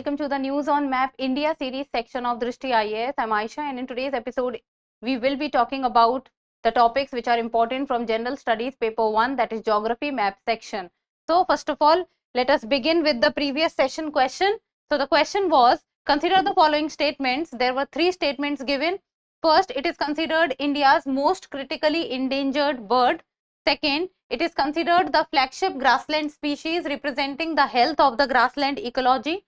welcome to the News on Map India series section of Drishti IAS. I'm Aisha, and in today's episode, we will be talking about the topics which are important from General Studies Paper 1, that is Geography Map section. So, first of all, let us begin with the previous session question. So, the question was, consider the following statements. There were 3 statements given. First, it is considered India's most critically endangered bird. Second, it is considered the flagship grassland species representing the health of the grassland ecology.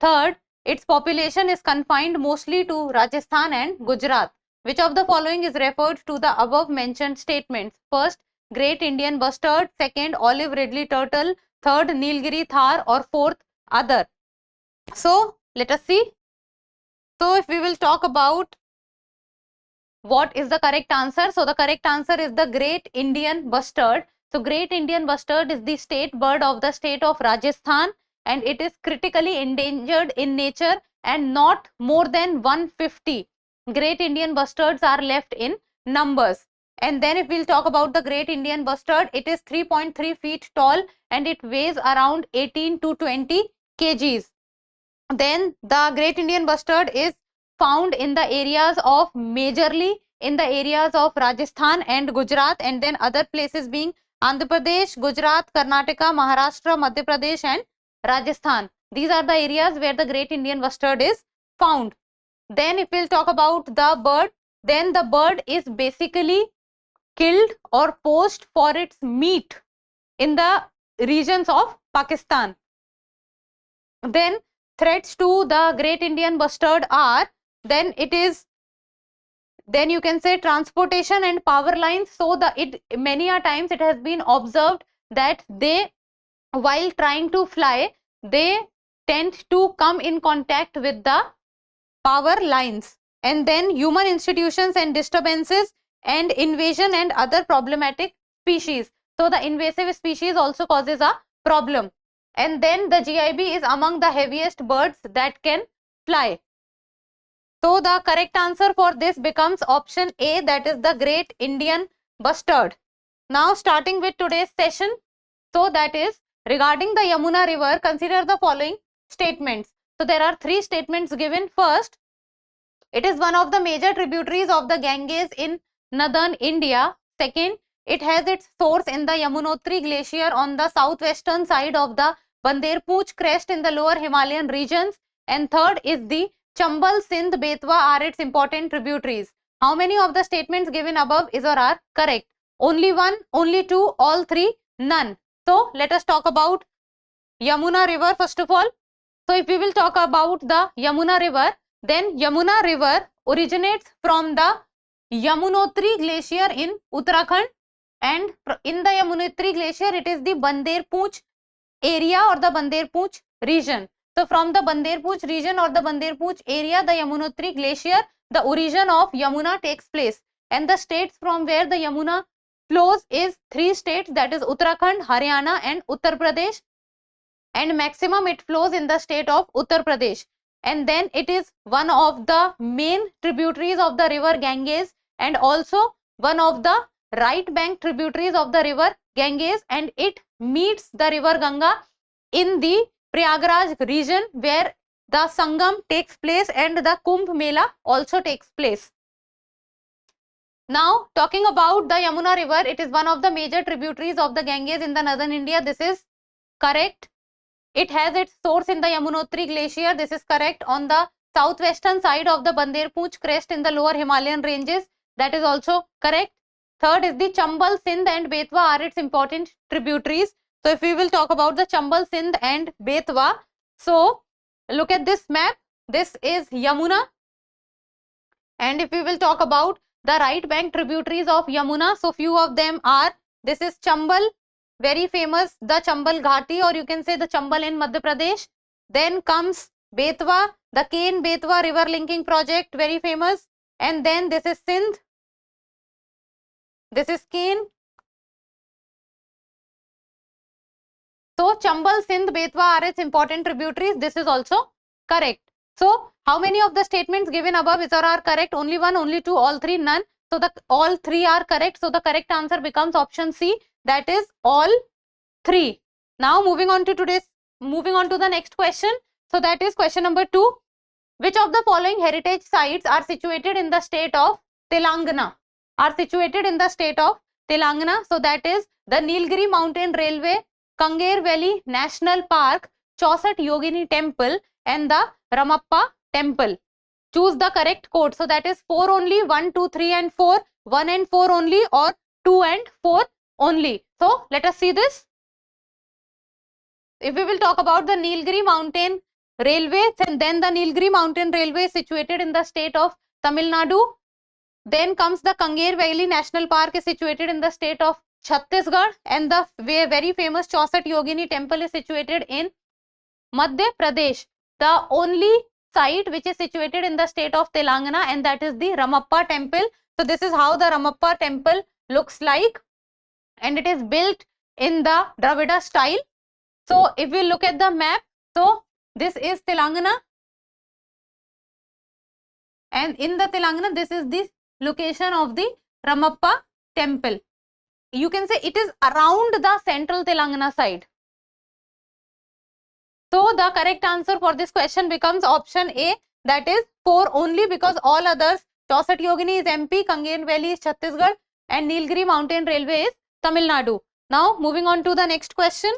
Third, its population is confined mostly to Rajasthan and Gujarat. Which of the following is referred to the above mentioned statements? First, Great Indian Bustard. Second, Olive Ridley Turtle. Third, Nilgiri Thar. Or fourth, other. So, let us see. So, if we will talk about what is the correct answer? So, the correct answer is the Great Indian Bustard. So, Great Indian Bustard is the state bird of the state of Rajasthan, and it is critically endangered in nature, and not more than 150 Great Indian Bustards are left in numbers. And then if we'll talk about the Great Indian Bustard, it is 3.3 feet tall and it weighs around 18 to 20 kgs. Then the Great Indian Bustard is found in the areas of majorly in the areas of Rajasthan and Gujarat, and then other places being Andhra Pradesh, Gujarat, Karnataka, Maharashtra, Madhya Pradesh and Rajasthan. These are the areas where the Great Indian Bustard is found. Then if we'll talk about the bird, then the bird is basically killed or poached for its meat in the regions of Pakistan. Then threats to the Great Indian Bustard are, then you can say transportation and power lines. So many a times it has been observed that they, while trying to fly, they tend to come in contact with the power lines. And then human institutions and disturbances and invasion and other problematic species. So the invasive species also causes a problem. And then the GIB is among the heaviest birds that can fly. So the correct answer for this becomes option A, that is the Great Indian Bustard. Now starting with today's session, so that is regarding the Yamuna river, consider the following statements. So there are 3 statements given. First, it is one of the major tributaries of the Ganges in northern India. Second, it has its source in the Yamunotri glacier on the southwestern side of the Bander Pooch crest in the lower Himalayan regions. And third is the Chambal, Sindh, Betwa are its important tributaries. How many of the statements given above is or are correct? Only 1, only 2, all 3, none. So let us talk about Yamuna river first of all. So if we will talk about the Yamuna river, then Yamuna river originates from the Yamunotri glacier in Uttarakhand, and in the Yamunotri glacier it is the Bander Pooch area or the Bander Pooch region. So from the Bander Pooch region or the Bander Pooch area, the Yamunotri glacier, the origin of Yamuna takes place, and the states from where the Yamuna flows is 3 states, that is Uttarakhand, Haryana and Uttar Pradesh, and maximum it flows in the state of Uttar Pradesh. And then it is one of the main tributaries of the river Ganges, and also one of the right bank tributaries of the river Ganges, and it meets the river Ganga in the Prayagraj region where the Sangam takes place and the Kumbh Mela also takes place. Now talking about the Yamuna river, it is one of the major tributaries of the Ganges in the northern India. This is correct. It has its source in the Yamunotri glacier. This is correct. On the southwestern side of the Bander Pooch crest in the lower Himalayan ranges. That is also correct. Third is the Chambal, Sindh and Betwa are its important tributaries. So if we will talk about the Chambal, Sindh and Betwa, so look at this map. This is Yamuna. And if we will talk about the right bank tributaries of Yamuna, so few of them are, this is Chambal, very famous, the Chambal Ghati, or you can say the Chambal in Madhya Pradesh. Then comes Betwa, the Ken Betwa river linking project, very famous. And then this is Sindh. This is Ken. So Chambal, Sindh, Betwa are its important tributaries. This is also correct. So how many of the statements given above is or are correct? Only 1, only 2, all 3, none. So all 3 are correct. So the correct answer becomes option C, that is all 3. Now moving on to the next question. So that is question number 2. Which of the following heritage sites are situated in the state of Telangana? Are situated in the state of Telangana. So that is the Nilgiri Mountain Railway, Kangar Valley National Park, Chaussat Yogini Temple and the Ramappa Temple. Choose the correct code. So that is 4 only, 1, 2, 3 and 4, 1 and 4 only, or 2 and 4 only. So let us see this. If we will talk about the Nilgiri Mountain Railway, then the Nilgiri Mountain Railway is situated in the state of Tamil Nadu. Then comes the Kangar Valley National Park is situated in the state of Chhattisgarh, and the very famous Chaussat Yogini Temple is situated in Madhya Pradesh. The only site which is situated in the state of Telangana, and that is the Ramappa Temple. So this is how the Ramappa Temple looks like, and it is built in the Dravida style. So if we look at the map, so this is Telangana, and in the Telangana this is the location of the Ramappa Temple. You can say it is around the central Telangana side. So the correct answer for this question becomes option A, that is 4 only, because all others, Chaussat Yogini is MP, Kangar Valley is Chhattisgarh and Nilgiri Mountain Railway is Tamil Nadu. Now moving on to the next question.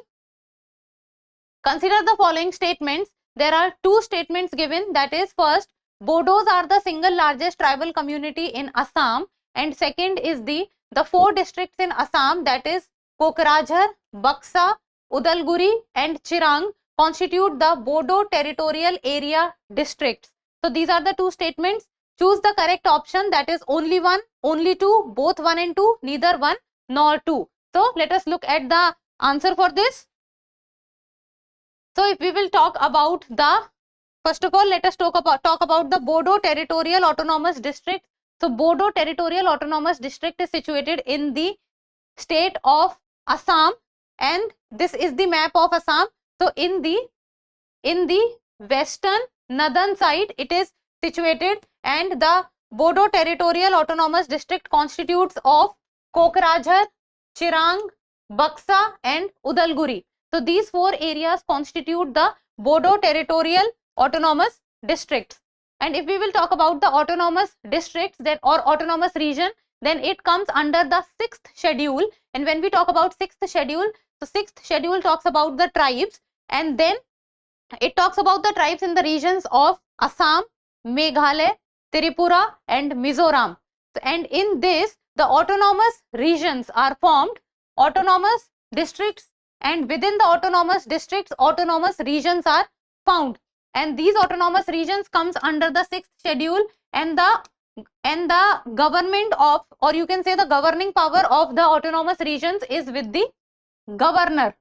Consider the following statements. There are 2 statements given, that is first, Bodos are the single largest tribal community in Assam, and second is the 4 districts in Assam, that is Kokrajhar, Baksa, Udalguri and Chirang constitute the Bodo territorial area districts. So these are the 2 statements. Choose the correct option, that is only 1, only 2, both 1 and 2, neither 1 nor 2. So let us look at the answer for this. So if we will talk about the, first of all, let us talk about the Bodo Territorial Autonomous District. So Bodo Territorial Autonomous District is situated in the state of Assam, and this is the map of Assam. So in the western northern side it is situated, and the Bodo Territorial Autonomous District constitutes of Kokrajhar, Chirang, Baksa and Udalguri. So these 4 areas constitute the Bodo Territorial Autonomous Districts. And if we will talk about the autonomous districts then, or autonomous region, then it comes under the 6th schedule. And when we talk about 6th schedule, so 6th schedule talks about the tribes, and then it talks about the tribes in the regions of Assam, Meghalaya, Tripura and Mizoram. And in this, the autonomous regions are formed, autonomous districts, and within the autonomous districts, autonomous regions are found. And these autonomous regions comes under the 6th schedule, and the government of, or you can say the governing power of the autonomous regions is with the governor.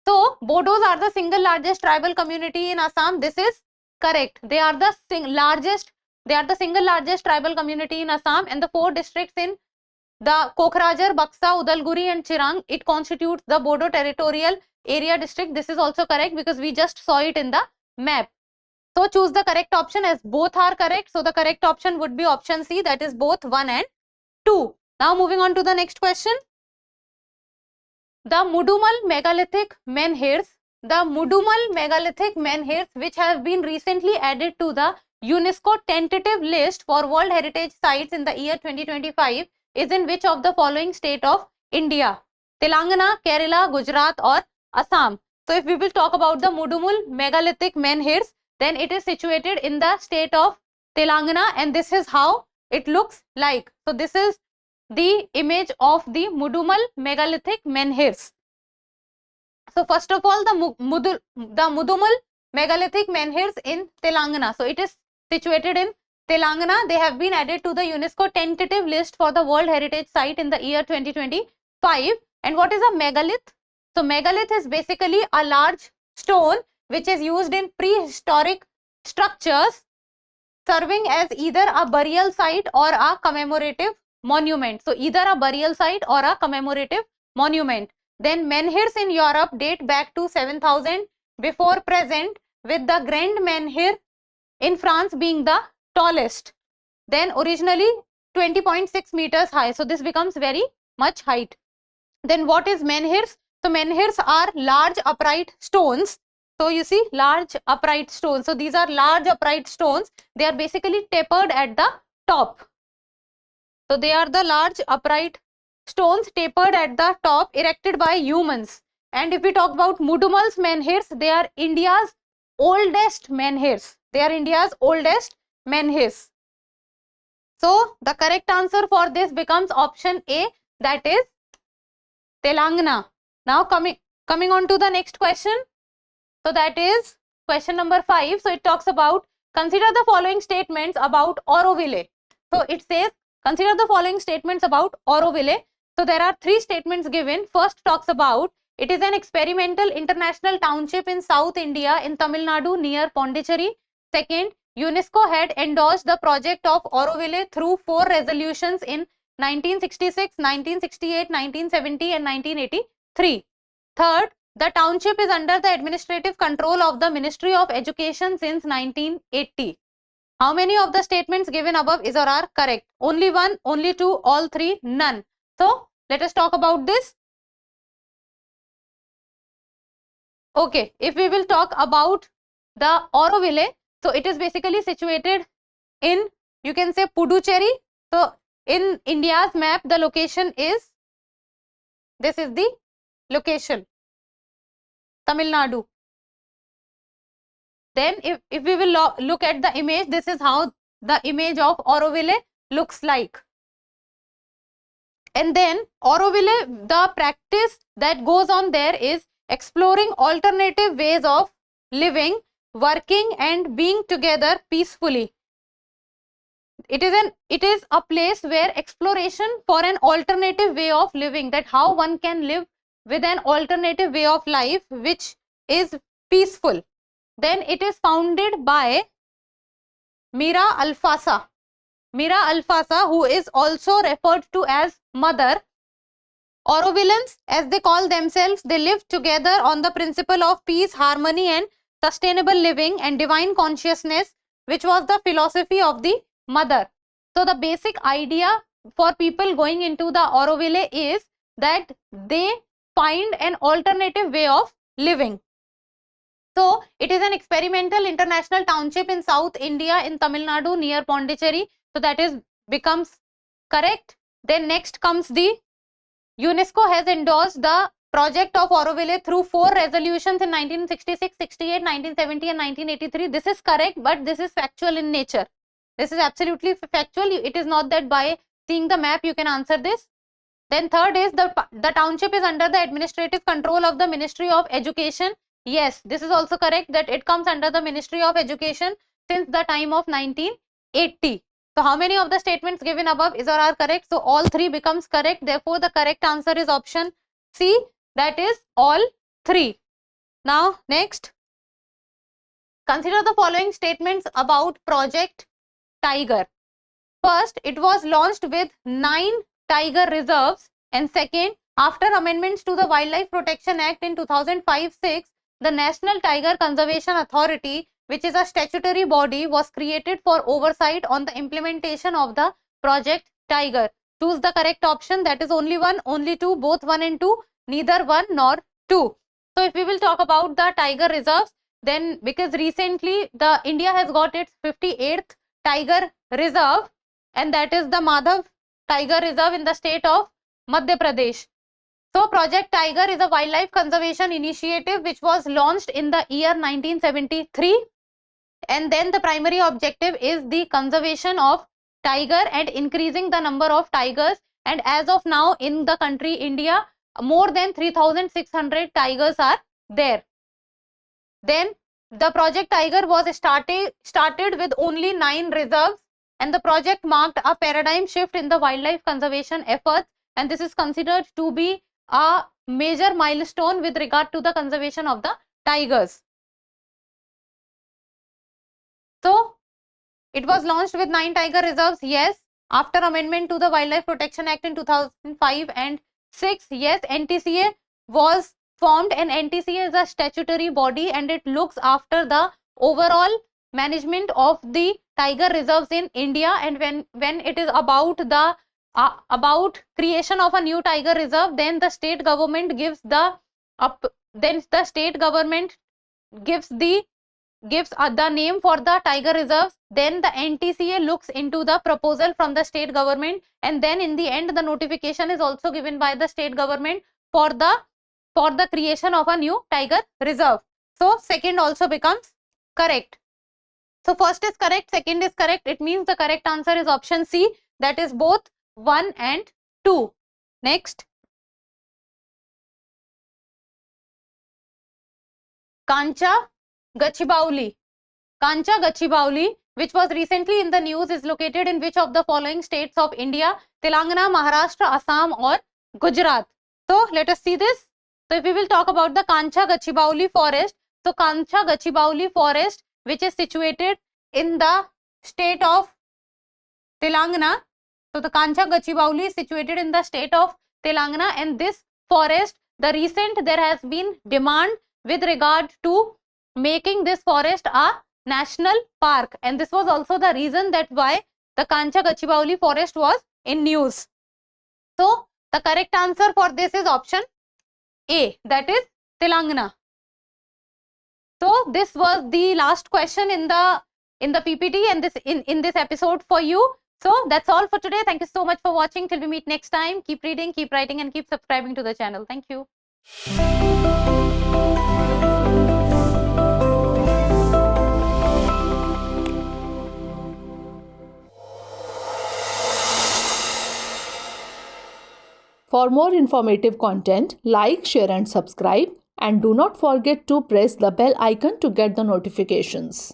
So Bodos are the single largest tribal community in Assam. This is correct. They are the single largest tribal community in Assam, and the 4 districts in the Kokrajhar, Baksa, Udalguri and Chirang, it constitutes the Bodo Territorial Area District. This is also correct because we just saw it in the map. So choose the correct option, as both are correct. So the correct option would be option C, that is both 1 and 2. Now moving on to the next question. The Mudumal Megalithic Menhirs. The Mudumal Megalithic Menhirs, which have been recently added to the UNESCO tentative list for World Heritage Sites in the year 2025, is in which of the following state of India? Telangana, Kerala, Gujarat or Assam. So if we will talk about the Mudumal Megalithic Menhirs, then it is situated in the state of Telangana, and this is how it looks like. So this is the image of the Mudumal Megalithic Menhirs. So first of all, the Mudumal Megalithic Menhirs in Telangana. So it is situated in Telangana. They have been added to the UNESCO tentative list for the World Heritage Site in the year 2025. And what is a megalith? So megalith is basically a large stone which is used in prehistoric structures, serving as either a burial site or a commemorative monument. So either a burial site or a commemorative monument. Then menhirs in Europe date back to 7000 before present, with the Grand Menhir in France being the tallest. Then originally 20.6 meters high. So this becomes very much height. Then what is menhirs? So menhirs are large upright stones So you see large upright stones. So these are large upright stones. They are basically tapered at the top. So they are the large upright stones tapered at the top, erected by humans. And if we talk about Mudumal's menhirs, they are India's oldest menhirs. They are India's oldest menhirs. So the correct answer for this becomes option A, that is Telangana. Now coming on to the next question. So that is question number 5. So it talks about, consider the following statements about Auroville. So it says, consider the following statements about Auroville. So there are 3 statements given. First talks about, it is an experimental international township in South India in Tamil Nadu near Pondicherry. Second, UNESCO had endorsed the project of Auroville through 4 resolutions in 1966, 1968, 1970 and 1983. Third, the township is under the administrative control of the Ministry of Education since 1980. How many of the statements given above is or are correct? Only 1, only 2, all 3, none. So let us talk about this. Okay, if we will talk about the Auroville, so it is basically situated in, you can say, Puducherry. So in India's map, the location is, this is the location, Tamil Nadu. Then if we will look at the image, this is how the image of Auroville looks like. And then Auroville, the practice that goes on there is exploring alternative ways of living, working and being together peacefully. It is a place where exploration for an alternative way of living, that how one can live with an alternative way of life which is peaceful. Then it is founded by Mira Alfasa. Mira Alfasa, who is also referred to as Mother. Aurovillans, as they call themselves, they live together on the principle of peace, harmony and sustainable living and divine consciousness, which was the philosophy of the Mother. So the basic idea for people going into the Auroville is that they find an alternative way of living. So it is an experimental international township in South India in Tamil Nadu near Pondicherry. So that is becomes correct. Then next comes the UNESCO has endorsed the project of Auroville through 4 resolutions in 1966, 68, 1970 and 1983. This is correct, but this is factual in nature. This is absolutely factual. It is not that by seeing the map you can answer this. Then third is the township is under the administrative control of the Ministry of Education. Yes, this is also correct, that it comes under the Ministry of Education since the time of 1980. So how many of the statements given above is or are correct? So all 3 becomes correct. Therefore the correct answer is option C, that is all 3. Now next, consider the following statements about Project Tiger. First, it was launched with 9 tiger reserves, and second, after amendments to the Wildlife Protection Act in 2005-06, the National Tiger Conservation Authority, which is a statutory body, was created for oversight on the implementation of the Project Tiger. Choose the correct option, that is only 1, only 2, both 1 and 2, neither 1 nor 2. So if we will talk about the tiger reserves, then because recently the India has got its 58th tiger reserve, and that is the Madhav Tiger Reserve in the state of Madhya Pradesh. So Project Tiger is a wildlife conservation initiative which was launched in the year 1973, and then the primary objective is the conservation of tiger and increasing the number of tigers, and as of now in the country India, more than 3,600 tigers are there. Then the Project Tiger was started with only 9 reserves, and the project marked a paradigm shift in the wildlife conservation efforts, and this is considered to be a major milestone with regard to the conservation of the tigers. So it was launched with 9 tiger reserves, yes. After amendment to the Wildlife Protection Act in 2005 and 6, yes, NTCA was formed, and NTCA is a statutory body and it looks after the overall management of the tiger reserves in India. And when it is about the creation of a new tiger reserve, then the state government gives the state government gives the name for the tiger reserves. Then the NTCA looks into the proposal from the state government, and then in the end the notification is also given by the state government for the creation of a new tiger reserve. So second also becomes correct. So first is correct, second is correct. It means the correct answer is option C, that is both 1 and 2. Next, Kancha Gachibauli. Kancha Gachibauli, which was recently in the news, is located in which of the following states of India? Telangana, Maharashtra, Assam or Gujarat. So let us see this. So if we will talk about the Kancha Gachibauli forest, so Kancha Gachibauli forest, which is situated in the state of Telangana. So the Kancha Gachibauli is situated in the state of Telangana, and this forest, there has been demand with regard to making this forest a national park, and this was also the reason that why the Kancha Gachibauli forest was in news. So the correct answer for this is option A, that is Telangana. So this was the last question in the PPT and this in this episode for you. So that's all for today. Thank you so much for watching. Till we meet next time, keep reading, keep writing and keep subscribing to the channel. Thank you. For more informative content, like, share and subscribe, and do not forget to press the bell icon to get the notifications.